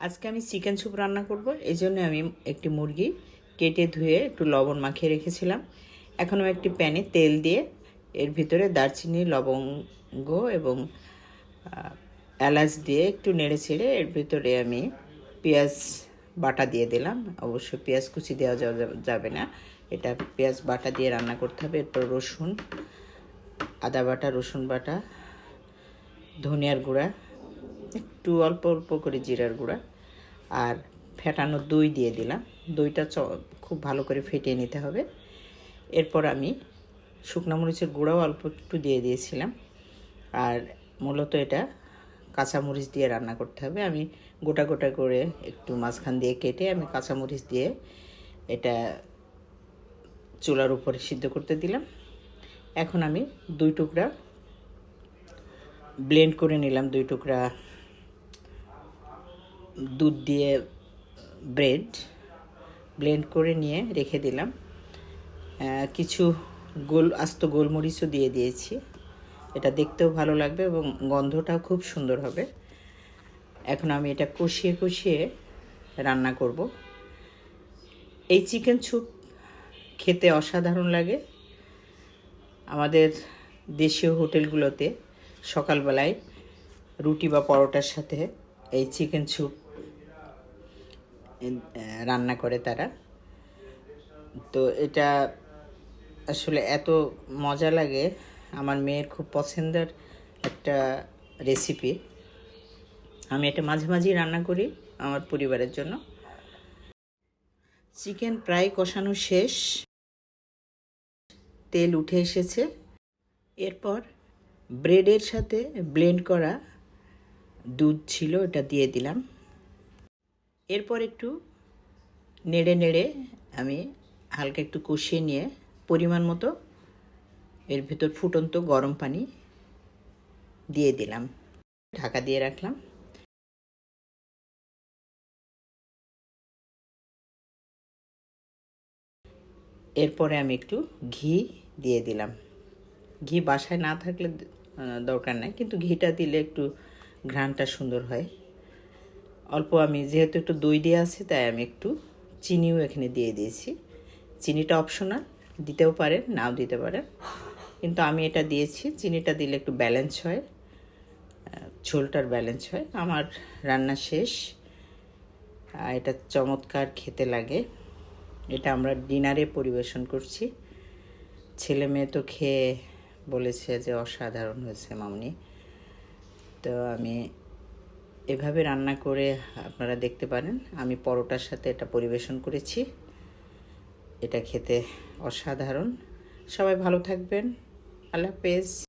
আজকে আমি chicken soup রান্না করব। এই জন্য আমি একটি মুরগি কেটে ধুয়ে একটু লবণ মাখিয়ে রেখেছিলাম। এখন আমি একটি প্যানে তেল দিয়ে এর ভিতরে দারচিনি, লবঙ্গ এবং এলাচ দিয়ে একটু নেড়ে ছেড়ে এর ভিতরে আমি পেঁয়াজ বাটা দিয়ে দিলাম। অবশ্যই পেঁয়াজ কুচি দেওয়া যাবে না, এটা পেঁয়াজ বাটা দিয়ে রান্না করতে হবে। এরপর রসুন, আদা বাটা, রসুন বাটা, ধনিয়ার গুঁড়া, একটু অল্প অল্প করে জিরার গুঁড়া আর ফেটানো দই দিয়ে দিলাম। দইটা খুব ভালো করে ফেটিয়ে নিতে হবে। এরপর আমি শুকনো মরিচের গুঁড়াও অল্প একটু দিয়ে দিয়েছিলাম। আর মূলত এটা কাঁচামরিচ দিয়ে রান্না করতে হবে। আমি গোটা গোটা করে একটু মাঝখান দিয়ে কেটে আমি কাঁচামরিচ দিয়ে এটা চুলার উপরে সিদ্ধ করতে দিলাম। এখন আমি 2 টুকরা ব্লেন্ড করে নিলাম, 2 টুকরা দুধ দিয়ে ব্রেড ব্লেন্ড করে নিয়ে রেখে দিলাম। কিছু আস্ত গোলমরিচও দিয়ে দিয়েছি, এটা দেখতেও ভালো লাগবে এবং গন্ধটাও খুব সুন্দর হবে। এখন আমি এটা কষিয়ে কষিয়ে রান্না করব। এই চিকেন স্যুপ খেতে অসাধারণ লাগে। আমাদের দেশীয় হোটেলগুলোতে সকালবেলায় রুটি বা পরোটার সাথে এই চিকেন স্যুপ রান্না করে তারা। তো এটা আসলে এত মজা লাগে, আমার মেয়ের খুব পছন্দের একটা রেসিপি। আমি এটা মাঝে মাঝেই রান্না করি আমার পরিবারের জন্য। চিকেন প্রায় কষানো শেষ, তেল উঠে এসেছে। এরপর ব্রেডের সাথে ব্লেন্ড করা দুধ ছিল, এটা দিয়ে দিলাম। এরপর একটু নেড়ে নেড়ে আমি হালকা একটু কষিয়ে নিয়ে পরিমাণ মতো এর ভিতর ফুটন্ত গরম পানি দিয়ে দিলাম, ঢাকা দিয়ে রাখলাম। এরপরে আমি একটু ঘি দিয়ে দিলাম। ঘি বাসায় না থাকলে দরকার নাই, কিন্তু ঘিটা দিলে একটু ঘ্রাণটা সুন্দর হয়। অল্প আমি যেহেতু একটু দই দিয়ে আছে তাই আমি একটু চিনিও এখানে দিয়ে দিয়েছি। চিনিটা অপশনাল, দিতেও পারেন নাও দিতে পারেন, কিন্তু আমি এটা দিয়েছি। চিনিটা দিলে একটু ব্যালেন্স হয়, ঝোলটার ব্যালেন্স হয়। আমার রান্না শেষ, এটা চমৎকার খেতে লাগে। এটা আমরা ডিনারে পরিবেশন করছি। ছেলে মেয়ে তো খেয়ে বলেছে যে অসাধারণ হয়েছে মামনি। তো আমি এভাবে রান্না করে আপনারা দেখতে পারেন। আমি পরোটার সাথে এটা পরিবেশন করেছি, এটা খেতে অসাধারণ। সবাই ভালো থাকবেন, আল্লাহ হাফেজ।